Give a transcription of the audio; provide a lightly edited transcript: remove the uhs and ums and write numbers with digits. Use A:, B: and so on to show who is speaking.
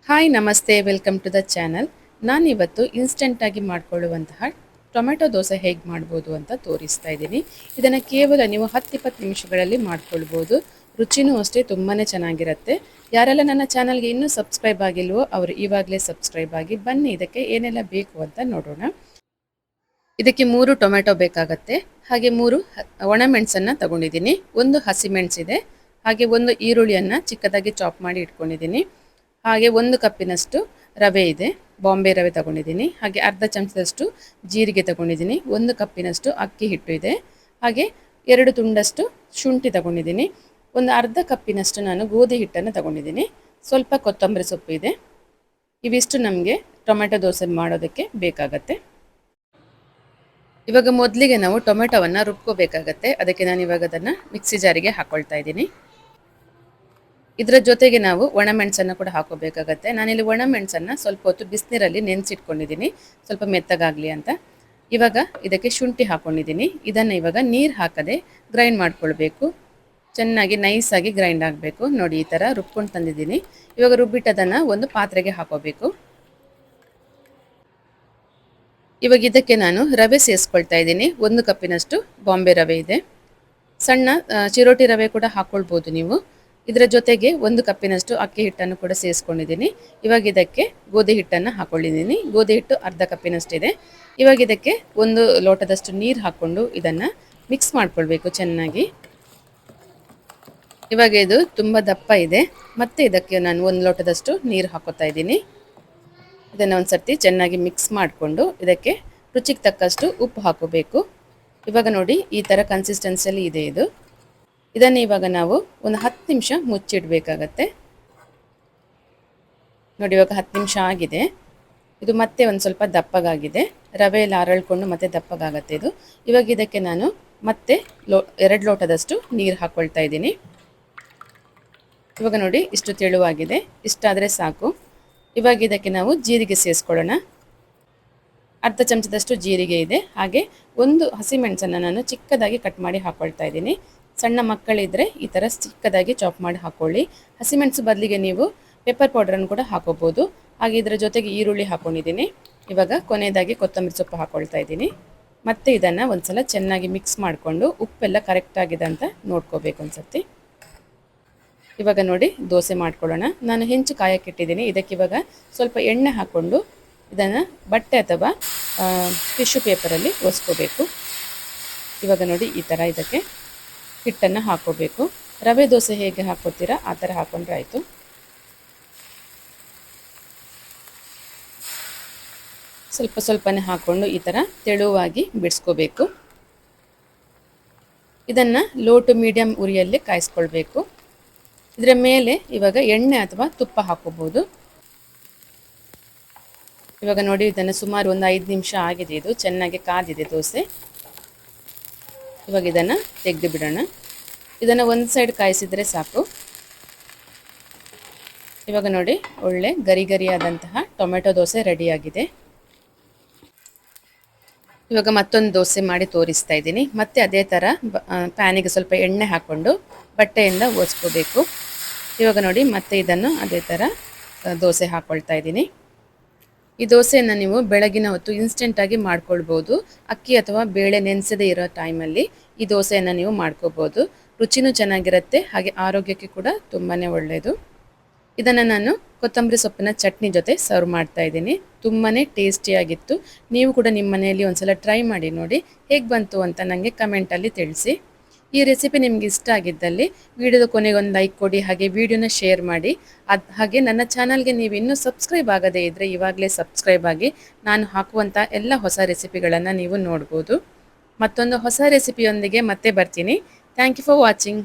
A: Hi ನಮಸ್ತೆ welcome to the channel. ನಾನಿವತ್ತು ಇನ್ಸ್ಟೆಂಟಾಗಿ ಮಾಡಿಕೊಳ್ಳುವಂತಹ tomato dosa ಹೇಗೆ ಮಾಡ್ಬೋದು ಅಂತ ತೋರಿಸ್ತಾ ಇದ್ದೀನಿ. ಇದನ್ನು ಕೇವಲ ನೀವು 10-20 ನಿಮಿಷಗಳಲ್ಲಿ ಮಾಡ್ಕೊಳ್ಬೋದು. ರುಚಿನೂ ಅಷ್ಟೇ ತುಂಬಾ ಚೆನ್ನಾಗಿರುತ್ತೆ. ಯಾರೆಲ್ಲ ನನ್ನ ಚಾನಲ್ಗೆ ಇನ್ನೂ ಸಬ್ಸ್ಕ್ರೈಬ್ ಆಗಿಲ್ವೋ ಅವರು ಇವಾಗಲೇ ಸಬ್ಸ್ಕ್ರೈಬ್ ಆಗಿ ಬನ್ನಿ. ಇದಕ್ಕೆ ಏನೆಲ್ಲ ಬೇಕು ಅಂತ ನೋಡೋಣ. ಇದಕ್ಕೆ 3 ಟೊಮೆಟೊ ಬೇಕಾಗತ್ತೆ. ಹಾಗೆ 3 ಒಣಮೆಣಸನ್ನು ತಗೊಂಡಿದ್ದೀನಿ. ಒಂದು ಹಸಿಮೆಣಸಿದೆ. ಹಾಗೆ ಒಂದು ಈರುಳ್ಳಿಯನ್ನು ಚಿಕ್ಕದಾಗಿ ಚಾಪ್ ಮಾಡಿ ಇಟ್ಕೊಂಡಿದ್ದೀನಿ. ಹಾಗೆ 1 ಕಪ್ಪಿನಷ್ಟು ರವೆ ಇದೆ, ಬಾಂಬೆ ರವೆ ತಗೊಂಡಿದ್ದೀನಿ. ಹಾಗೆ ಅರ್ಧ ಚಮಚದಷ್ಟು ಜೀರಿಗೆ ತಗೊಂಡಿದ್ದೀನಿ. 1 ಕಪ್ಪಿನಷ್ಟು ಅಕ್ಕಿ ಹಿಟ್ಟು ಇದೆ. ಹಾಗೆ 2 ತುಂಡಷ್ಟು ಶುಂಠಿ ತಗೊಂಡಿದ್ದೀನಿ. ಒಂದು ಅರ್ಧ ಕಪ್ಪಿನಷ್ಟು ನಾನು ಗೋಧಿ ಹಿಟ್ಟನ್ನು ತಗೊಂಡಿದ್ದೀನಿ. ಸ್ವಲ್ಪ ಕೊತ್ತಂಬರಿ ಸೊಪ್ಪು ಇದೆ. ಇವಿಷ್ಟು ನಮಗೆ ಟೊಮೆಟೊ ದೋಸೆ ಮಾಡೋದಕ್ಕೆ ಬೇಕಾಗತ್ತೆ. ಇವಾಗ ಮೊದಲಿಗೆ ನಾವು ಟೊಮೆಟೊವನ್ನು ರುಬ್ಕೋಬೇಕಾಗತ್ತೆ. ಅದಕ್ಕೆ ನಾನು ಇವಾಗ ಅದನ್ನು ಮಿಕ್ಸಿ ಜಾರಿಗೆ ಹಾಕೊಳ್ತಾ ಇದ್ದೀನಿ. ಇದರ ಜೊತೆಗೆ ನಾವು ಒಣಮೆಣಸನ್ನು ಕೂಡ ಹಾಕೋಬೇಕಾಗತ್ತೆ. ನಾನಿಲ್ಲಿ ಒಣಮೆಣಸನ್ನು ಸ್ವಲ್ಪ ಹೊತ್ತು ಬಿಸಿನೀರಲ್ಲಿ ನೆನೆಸಿಟ್ಕೊಂಡಿದ್ದೀನಿ, ಸ್ವಲ್ಪ ಮೆತ್ತಗಾಗಲಿ ಅಂತ. ಇವಾಗ ಇದಕ್ಕೆ ಶುಂಠಿ ಹಾಕ್ಕೊಂಡಿದ್ದೀನಿ. ಇದನ್ನು ಇವಾಗ ನೀರು ಹಾಕದೆ ಗ್ರೈಂಡ್ ಮಾಡ್ಕೊಳ್ಬೇಕು. ಚೆನ್ನಾಗಿ ನೈಸಾಗಿ ಗ್ರೈಂಡ್ ಆಗಬೇಕು. ನೋಡಿ, ಈ ಥರ ರುಬ್ಕೊಂಡು ತಂದಿದ್ದೀನಿ. ಇವಾಗ ರುಬ್ಬಿಟ್ಟದನ್ನು ಒಂದು ಪಾತ್ರೆಗೆ ಹಾಕೋಬೇಕು. ಇವಾಗ ಇದಕ್ಕೆ ನಾನು ರವೆ ಸೇರಿಸ್ಕೊಳ್ತಾ ಇದ್ದೀನಿ. 1 ಕಪ್ಪಿನಷ್ಟು ಬಾಂಬೆ ರವೆ ಇದೆ. ಸಣ್ಣ ಚಿರೋಟಿ ರವೆ ಕೂಡ ಹಾಕ್ಕೊಳ್ಬೋದು ನೀವು. ಇದರ ಜೊತೆಗೆ 1 ಕಪ್ಪಿನಷ್ಟು ಅಕ್ಕಿ ಹಿಟ್ಟನ್ನು ಕೂಡ ಸೇರಿಸ್ಕೊಂಡಿದ್ದೀನಿ. ಇವಾಗ ಇದಕ್ಕೆ ಗೋಧಿ ಹಿಟ್ಟನ್ನು ಹಾಕ್ಕೊಂಡಿದ್ದೀನಿ. ಗೋಧಿ ಹಿಟ್ಟು ಅರ್ಧ ಕಪ್ಪಿನಷ್ಟಿದೆ. ಇವಾಗ ಇದಕ್ಕೆ 1 ಲೋಟದಷ್ಟು ನೀರು ಹಾಕ್ಕೊಂಡು ಇದನ್ನು ಮಿಕ್ಸ್ ಮಾಡ್ಕೊಳ್ಬೇಕು ಚೆನ್ನಾಗಿ. ಇವಾಗ ಇದು ತುಂಬ ದಪ್ಪ ಇದೆ. ಮತ್ತೆ ಇದಕ್ಕೆ ನಾನು 1 ಲೋಟದಷ್ಟು ನೀರು ಹಾಕೋತಾ ಇದ್ದೀನಿ. ಇದನ್ನು ಒಂದು ಸರ್ತಿ ಚೆನ್ನಾಗಿ ಮಿಕ್ಸ್ ಮಾಡಿಕೊಂಡು ಇದಕ್ಕೆ ರುಚಿಗೆ ತಕ್ಕಷ್ಟು ಉಪ್ಪು ಹಾಕೋಬೇಕು. ಇವಾಗ ನೋಡಿ, ಈ ಥರ ಕನ್ಸಿಸ್ಟೆನ್ಸಿಯಲ್ಲಿ ಇದೆ ಇದು. ಇದನ್ನು ಇವಾಗ ನಾವು ಒಂದು 10 ನಿಮಿಷ ಮುಚ್ಚಿಡಬೇಕಾಗತ್ತೆ. ನೋಡಿ, ಇವಾಗ 10 ನಿಮಿಷ ಆಗಿದೆ. ಇದು ಮತ್ತೆ ಒಂದು ಸ್ವಲ್ಪ ದಪ್ಪಗಾಗಿದೆ. ರವೆ ಎಲ್ಲ ಅರಳ್ಕೊಂಡು ಮತ್ತೆ ದಪ್ಪಗಾಗತ್ತೆ ಇದು. ಇವಾಗ ಇದಕ್ಕೆ ನಾನು ಮತ್ತೆ 2 ಲೋಟದಷ್ಟು ನೀರು ಹಾಕ್ಕೊಳ್ತಾ ಇದ್ದೀನಿ. ಇವಾಗ ನೋಡಿ, ಇಷ್ಟು ತೆಳುವಾಗಿದೆ. ಇಷ್ಟಾದರೆ ಸಾಕು. ಇವಾಗ ಇದಕ್ಕೆ ನಾವು ಜೀರಿಗೆ ಸೇರಿಸ್ಕೊಳ್ಳೋಣ. ಅರ್ಧ ಚಮಚದಷ್ಟು ಜೀರಿಗೆ ಇದೆ. ಹಾಗೆ 1 ಹಸಿಮೆಣಸನ್ನು ನಾನು ಚಿಕ್ಕದಾಗಿ ಕಟ್ ಮಾಡಿ ಹಾಕ್ಕೊಳ್ತಾ ಇದ್ದೀನಿ. ಸಣ್ಣ ಮಕ್ಕಳಿದ್ದರೆ ಈ ಥರ ಚಿಕ್ಕದಾಗಿ ಚಾಪ್ ಮಾಡಿ ಹಾಕ್ಕೊಳ್ಳಿ. ಹಸಿಮೆಣಸು ಬದಲಿಗೆ ನೀವು ಪೆಪ್ಪರ್ ಪೌಡರನ್ನು ಕೂಡ ಹಾಕೋಬೋದು. ಹಾಗೆ ಇದರ ಜೊತೆಗೆ ಈರುಳ್ಳಿ ಹಾಕ್ಕೊಂಡಿದ್ದೀನಿ. ಇವಾಗ ಕೊನೆಯದಾಗಿ ಕೊತ್ತಂಬರಿ ಸೊಪ್ಪು ಹಾಕ್ಕೊಳ್ತಾ ಇದ್ದೀನಿ. ಮತ್ತು ಇದನ್ನು ಒಂದು ಸಲ ಚೆನ್ನಾಗಿ ಮಿಕ್ಸ್ ಮಾಡಿಕೊಂಡು ಉಪ್ಪೆಲ್ಲ ಕರೆಕ್ಟಾಗಿದೆ ಅಂತ ನೋಡ್ಕೋಬೇಕು ಒಂದ್ಸತಿ. ಇವಾಗ ನೋಡಿ, ದೋಸೆ ಮಾಡ್ಕೊಳ್ಳೋಣ. ನಾನು ಹೆಂಚು ಕಾಯಕ್ಕಿಟ್ಟಿದ್ದೀನಿ. ಇದಕ್ಕೆ ಇವಾಗ ಸ್ವಲ್ಪ ಎಣ್ಣೆ ಹಾಕ್ಕೊಂಡು ಇದನ್ನು ಬಟ್ಟೆ ಅಥವಾ ಟಿಶ್ಯೂ ಪೇಪರಲ್ಲಿ ಒರೆಸ್ಕೋಬೇಕು. ಇವಾಗ ನೋಡಿ, ಈ ಥರ ಇದಕ್ಕೆ ಹಿಟ್ಟನ್ನು ಹಾಕೋಬೇಕು. ರವೆ ದೋಸೆ ಹೇಗೆ ಹಾಕೋತೀರಾ ಆ ಥರ ಹಾಕೊಂಡ್ರೆ ಆಯಿತು. ಸ್ವಲ್ಪ ಸ್ವಲ್ಪನೇ ಹಾಕ್ಕೊಂಡು ಈ ಥರ ತೆಳುವಾಗಿ ಬಿಡಿಸ್ಕೋಬೇಕು. ಇದನ್ನು ಲೋ ಟು ಮೀಡಿಯಮ್ ಉರಿಯಲ್ಲಿ ಕಾಯಿಸ್ಕೊಳ್ಬೇಕು. ಇದರ ಮೇಲೆ ಇವಾಗ ಎಣ್ಣೆ ಅಥವಾ ತುಪ್ಪ ಹಾಕೋಬೋದು. ಇವಾಗ ನೋಡಿ, ಇದನ್ನು ಸುಮಾರು ಒಂದು 5 ನಿಮಿಷ ಆಗಿದೆ. ಇದು ಚೆನ್ನಾಗಿ ಕಾದಿದೆ ದೋಸೆ. ಇವಾಗ ಇದನ್ನು ತೆಗೆದು ಬಿಡೋಣ. ಇದನ್ನು ಒಂದು ಸೈಡ್ ಕಾಯಿಸಿದರೆ ಸಾಕು. ಇವಾಗ ನೋಡಿ, ಒಳ್ಳೆ ಗರಿ ಗರಿಯಾದಂತಹ ಟೊಮೆಟೊ ದೋಸೆ ರೆಡಿಯಾಗಿದೆ. ಇವಾಗ ಮತ್ತೊಂದು ದೋಸೆ ಮಾಡಿ ತೋರಿಸ್ತಾ ಇದ್ದೀನಿ. ಮತ್ತೆ ಅದೇ ಥರ ಪ್ಯಾನಿಗೆ ಸ್ವಲ್ಪ ಎಣ್ಣೆ ಹಾಕ್ಕೊಂಡು ಬಟ್ಟೆಯಿಂದ ಒರೆಸ್ಕೋಬೇಕು. ಇವಾಗ ನೋಡಿ, ಮತ್ತೆ ಇದನ್ನು ಅದೇ ಥರ ದೋಸೆ ಹಾಕ್ಕೊಳ್ತಾ ಇದ್ದೀನಿ. ಈ ದೋಸೆಯನ್ನು ನೀವು ಬೆಳಗಿನ ಹೊತ್ತು ಇನ್ಸ್ಟೆಂಟಾಗಿ ಮಾಡ್ಕೊಳ್ಬೋದು. ಅಕ್ಕಿ ಅಥವಾ ಬೇಳೆ ನೆನೆಸದೇ ಇರೋ ಟೈಮಲ್ಲಿ ಈ ದೋಸೆಯನ್ನು ನೀವು ಮಾಡ್ಕೋಬೋದು. ರುಚಿನೂ ಚೆನ್ನಾಗಿರುತ್ತೆ. ಹಾಗೆ ಆರೋಗ್ಯಕ್ಕೆ ಕೂಡ ತುಂಬಾ ಒಳ್ಳೆಯದು. ಇದನ್ನು ನಾನು ಕೊತ್ತಂಬರಿ ಸೊಪ್ಪಿನ ಚಟ್ನಿ ಜೊತೆ ಸರ್ವ್ ಮಾಡ್ತಾ ಇದ್ದೀನಿ. ತುಂಬಾ ಟೇಸ್ಟಿಯಾಗಿತ್ತು. ನೀವು ಕೂಡ ನಿಮ್ಮ ಮನೆಯಲ್ಲಿ ಒಂದ್ಸಲ ಟ್ರೈ ಮಾಡಿ ನೋಡಿ. ಹೇಗೆ ಬಂತು ಅಂತ ನನಗೆ ಕಮೆಂಟಲ್ಲಿ ತಿಳಿಸಿ. ಈ ರೆಸಿಪಿ ನಿಮ್ಗೆ ಇಷ್ಟ ಆಗಿದ್ದಲ್ಲಿ ವಿಡಿಯೋದ ಕೊನೆಗೆ ಒಂದು ಲೈಕ್ ಕೊಡಿ. ಹಾಗೆ ವಿಡಿಯೋನ ಶೇರ್ ಮಾಡಿ. ಹಾಗೆ ನನ್ನ ಚಾನಲ್ಗೆ ನೀವು ಇನ್ನೂ ಸಬ್ಸ್ಕ್ರೈಬ್ ಆಗದೇ ಇದ್ದರೆ ಇವಾಗಲೇ ಸಬ್ಸ್ಕ್ರೈಬ್ ಆಗಿ ನಾನು ಹಾಕುವಂಥ ಎಲ್ಲ ಹೊಸ ರೆಸಿಪಿಗಳನ್ನು ನೀವು ನೋಡ್ಬೋದು. ಮತ್ತೊಂದು ಹೊಸ ರೆಸಿಪಿಯೊಂದಿಗೆ ಮತ್ತೆ ಬರ್ತೀನಿ. Thank you for watching.